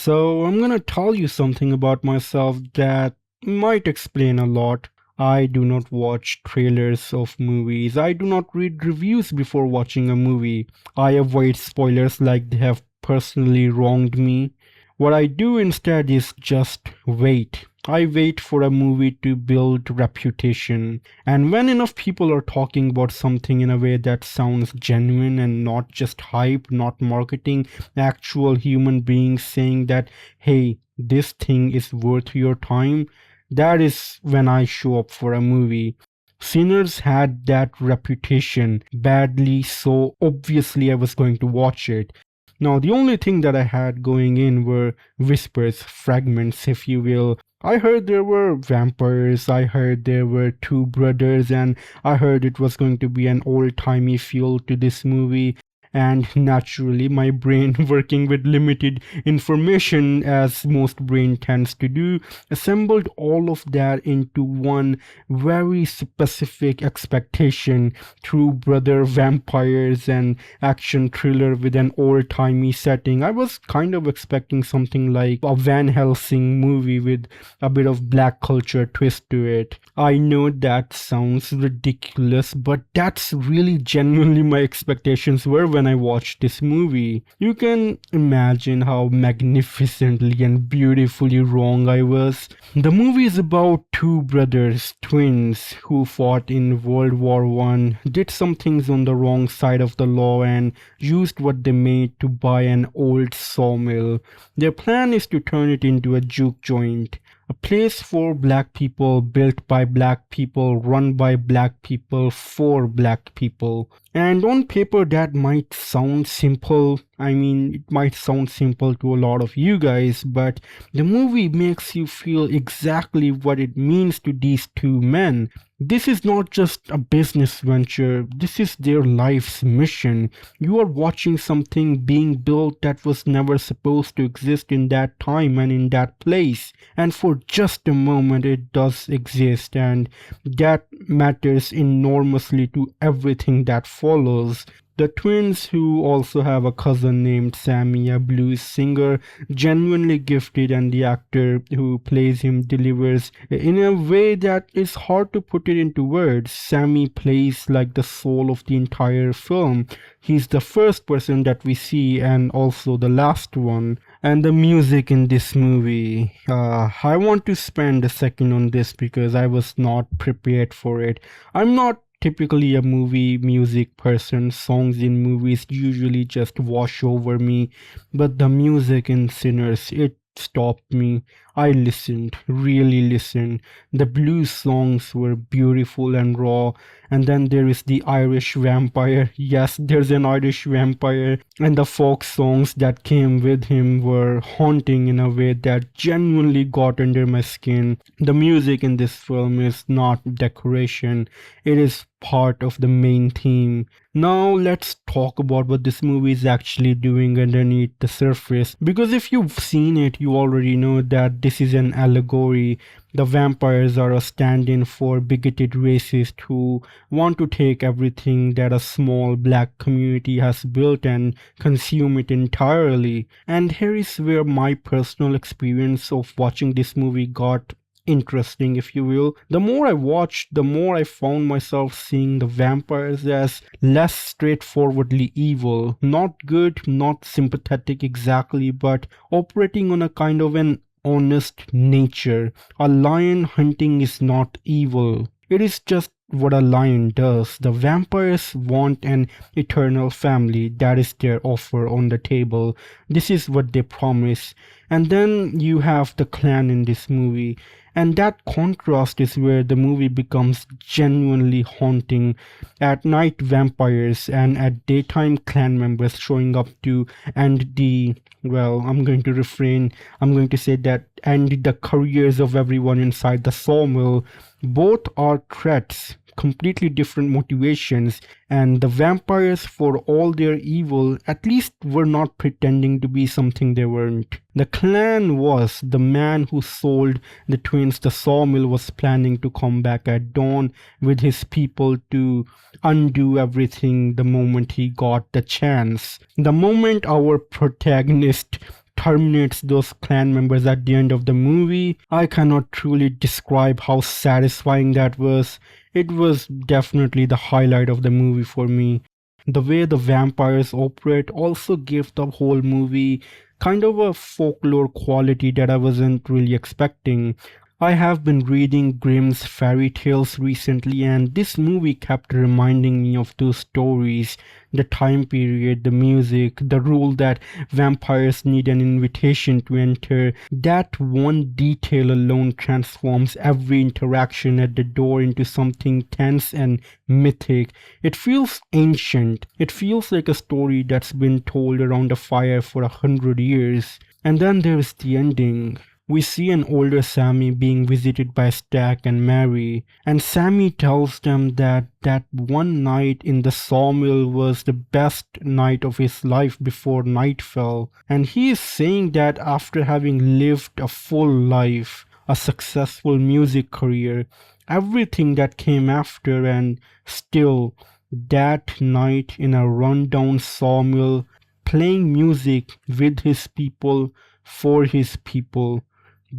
So, I'm gonna tell you something about myself that might explain a lot. I do not watch trailers of movies. I do not read reviews before watching a movie. I avoid spoilers like they have personally wronged me. What I do instead is just wait. I wait for a movie to build reputation. And when enough people are talking about something in a way that sounds genuine and not just hype, not marketing, actual human beings saying that, hey, this thing is worth your time, that is when I show up for a movie. Sinners had that reputation badly, so obviously I was going to watch it. Now, the only thing that I had going in were whispers, fragments, if you will. I heard there were vampires, I heard there were two brothers, and I heard it was going to be an old-timey feel to this movie. And naturally, my brain, working with limited information as most brain tends to do, assembled all of that into one very specific expectation through brother vampires and action thriller with an old-timey setting. I was kind of expecting something like a Van Helsing movie with a bit of black culture twist to it. I know that sounds ridiculous, but that's really genuinely my expectations were when I watched this movie. You can imagine how magnificently and beautifully wrong I was. The movie is about two brothers, twins, who fought in World War I, did some things on the wrong side of the law, and used what they made to buy an old sawmill. Their plan is to turn it into a juke joint. A place for black people, built by black people, run by black people, for black people. And on paper that might sound simple. I mean, it might sound simple to a lot of you guys, but the movie makes you feel exactly what it means to these two men. This is not just a business venture, this is their life's mission. You are watching something being built that was never supposed to exist in that time and in that place. And for just a moment it does exist, and that matters enormously to everything that follows. The twins, who also have a cousin named Sammy, a blues singer, genuinely gifted, and the actor who plays him delivers in a way that is hard to put it into words. Sammy plays like the soul of the entire film. He's the first person that we see and also the last one. And the music in this movie, I want to spend a second on this because I was not prepared for it. I'm not typically a movie music person. Songs in movies usually just wash over me, but the music in Sinners, it stopped me. I listened, really listened. The blues songs were beautiful and raw, and then there is the Irish vampire. Yes, there's an Irish vampire, and the folk songs that came with him were haunting in a way that genuinely got under my skin. The music in this film is not decoration, it is part of the main theme. Now let's talk about what this movie is actually doing underneath the surface, because if you've seen it, you already know that this is an allegory. The vampires are a stand-in for bigoted racists who want to take everything that a small black community has built and consume it entirely. And here is where my personal experience of watching this movie got interesting, if you will. The more I watched, the more I found myself seeing the vampires as less straightforwardly evil. Not good, not sympathetic exactly, but operating on a kind of an honest nature. A lion hunting is not evil. It is just what a lion does. The vampires want an eternal family. That is their offer on the table. This is what they promise. And then you have the Klan in this movie. And that contrast is where the movie becomes genuinely haunting. At night, vampires, and at daytime, Klan members showing up to end the, well, I'm going to refrain. I'm going to say that end the careers of everyone inside the sawmill. Both are threats, completely different motivations, and the vampires, for all their evil, at least were not pretending to be something they weren't. The Klan was. The man who sold the twins the sawmill was planning to come back at dawn with his people to undo everything the moment he got the chance. The moment our protagonist terminates those Klan members at the end of the movie. I cannot truly describe how satisfying that was. It was definitely the highlight of the movie for me. The way the vampires operate also gave the whole movie kind of a folklore quality that I wasn't really expecting. I have been reading Grimm's fairy tales recently, and this movie kept reminding me of those stories, the time period, the music, the rule that vampires need an invitation to enter. That one detail alone transforms every interaction at the door into something tense and mythic. It feels ancient. It feels like a story that's been told around a fire for 100 years. And then there's the ending. We see an older Sammy being visited by Stack and Mary, and Sammy tells them that that one night in the sawmill was the best night of his life before night fell. And he is saying that after having lived a full life, a successful music career, everything that came after, and still that night in a rundown sawmill, playing music with his people, for his people,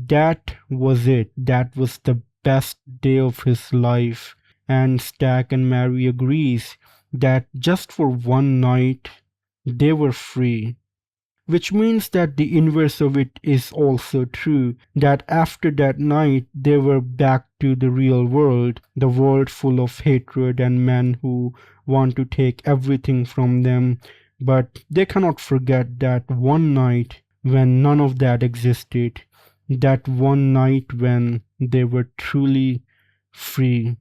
that was it. That was the best day of his life. And Stack and Mary agrees that just for one night they were free. Which means that the inverse of it is also true, that after that night they were back to the real world, the world full of hatred and men who want to take everything from them. But they cannot forget that one night when none of that existed, that one night when they were truly free.